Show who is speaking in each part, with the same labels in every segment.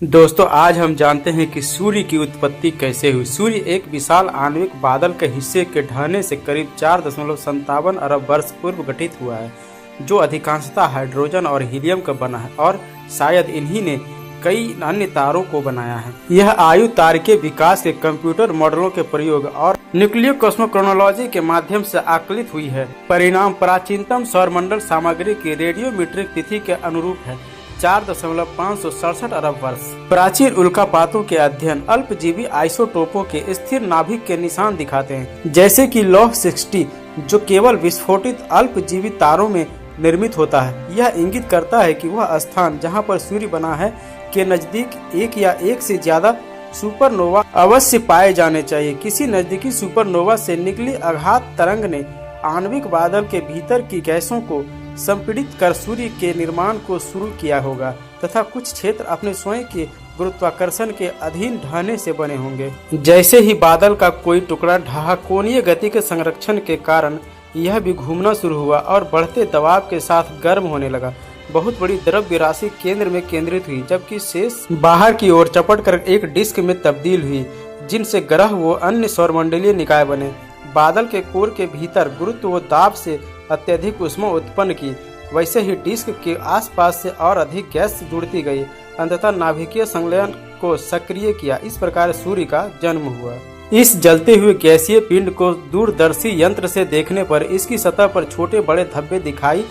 Speaker 1: दोस्तों आज हम जानते हैं कि सूर्य की उत्पत्ति कैसे हुई। सूर्य एक विशाल आणविक बादल के हिस्से के ढहने से करीब 4.57 अरब वर्ष पूर्व गठित हुआ है, जो अधिकांशतः हाइड्रोजन और हीलियम का बना है और शायद इन्हीं ने कई अन्य तारों को बनाया है। यह आयु तारकीय विकास के कंप्यूटर मॉडलों के प्रयोग और न्यूक्लियो कॉस्मोक्रोनोलॉजी के माध्यम से आकलित हुई है। परिणाम प्राचीनतम सौरमंडल सामग्री की रेडियोमीट्रिक तिथि के अनुरूप है, 4.567 अरब वर्ष। प्राचीन उल्कापातों के अध्ययन अल्पजीवी आइसोटोपों के स्थिर नाभिक के निशान दिखाते हैं, जैसे कि लौह 60 जो केवल विस्फोटित अल्पजीवी तारों में निर्मित होता है। यह इंगित करता है कि वह स्थान जहां पर सूर्य बना है के नजदीक एक या एक से ज्यादा सुपरनोवा अवश्य पाए जाने चाहिए। किसी नजदीकी सुपरनोवा से निकली आघात तरंग ने आणविक बादल के भीतर की गैसों को संपीड़ित कर सूर्य के निर्माण को शुरू किया होगा तथा कुछ क्षेत्र अपने स्वयं के गुरुत्वाकर्षण के अधीन ढहने से बने होंगे। जैसे ही बादल का कोई टुकड़ा ढहा, कोणीय गति के संरक्षण के कारण यह भी घूमना शुरू हुआ और बढ़ते दबाव के साथ गर्म होने लगा। बहुत बड़ी द्रव्य राशि केंद्र में केंद्रित हुई, जबकि शेष बाहर की ओर चपट कर एक डिस्क में तब्दील हुई, जिनसे ग्रह व अन्य सौरमंडलीय निकाय बने। बादल के कोर के भीतर गुरुत्व व दाब से अत्यधिक ऊष्मा उत्पन्न की, वैसे ही डिस्क के आसपास से और अधिक गैस जुड़ती गई, अंततः नाभिकीय संलयन को सक्रिय किया। इस प्रकार सूर्य का जन्म हुआ। इस जलते हुए गैसीय पिंड को दूरदर्शी यंत्र से देखने पर इसकी सतह पर छोटे बड़े धब्बे दिखाई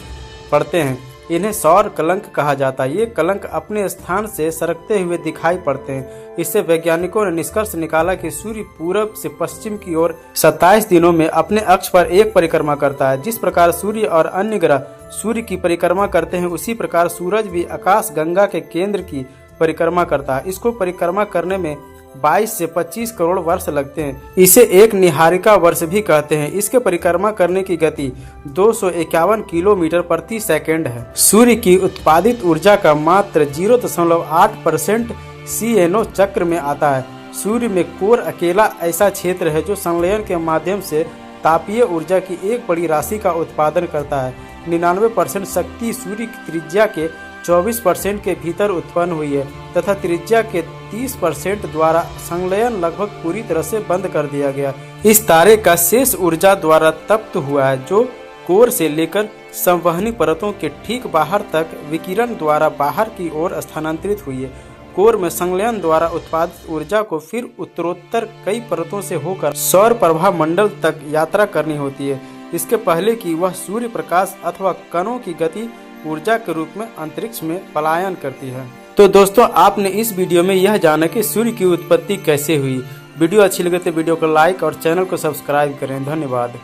Speaker 1: पड़ते हैं। इन्हें सौर कलंक कहा जाता है। ये कलंक अपने स्थान से सरकते हुए दिखाई पड़ते हैं। इससे वैज्ञानिकों ने निष्कर्ष निकाला कि सूर्य पूरब से पश्चिम की ओर 27 दिनों में अपने अक्ष पर एक परिक्रमा करता है। जिस प्रकार सूर्य और अन्य ग्रह सूर्य की परिक्रमा करते हैं, उसी प्रकार सूरज भी आकाश गंगा के केंद्र की परिक्रमा करता है। इसको परिक्रमा करने में 22 से 25 करोड़ वर्ष लगते हैं। इसे एक निहारिका वर्ष भी कहते हैं। इसके परिक्रमा करने की गति 251 किलोमीटर प्रति सेकंड है। सूर्य की उत्पादित ऊर्जा का मात्र 0.8% CNO चक्र में आता है। सूर्य में कोर अकेला ऐसा क्षेत्र है जो संलयन के माध्यम से तापीय ऊर्जा की एक बड़ी राशि का उत्पादन करता है। 99% शक्ति सूर्य की त्रिज्या के 24% के भीतर उत्पन्न हुई है तथा त्रिज्या के 30% द्वारा संलयन लगभग पूरी तरह से बंद कर दिया गया। इस तारे का शेष ऊर्जा द्वारा तप्त हुआ है, जो कोर से लेकर संवहनी परतों के ठीक बाहर तक विकिरण द्वारा बाहर की ओर स्थानांतरित हुई है। कोर में संलयन द्वारा उत्पादित ऊर्जा को फिर उत्तरोत्तर कई परतों से होकर सौर प्रभा मंडल तक यात्रा करनी होती है, इसके पहले कि वह सूर्य प्रकाश अथवा कणों की गति ऊर्जा के रूप में अंतरिक्ष में पलायन करती है। तो दोस्तों, आपने इस वीडियो में यह जाना कि सूर्य की उत्पत्ति कैसे हुई। वीडियो अच्छी लगे तो वीडियो को लाइक और चैनल को सब्सक्राइब करें। धन्यवाद।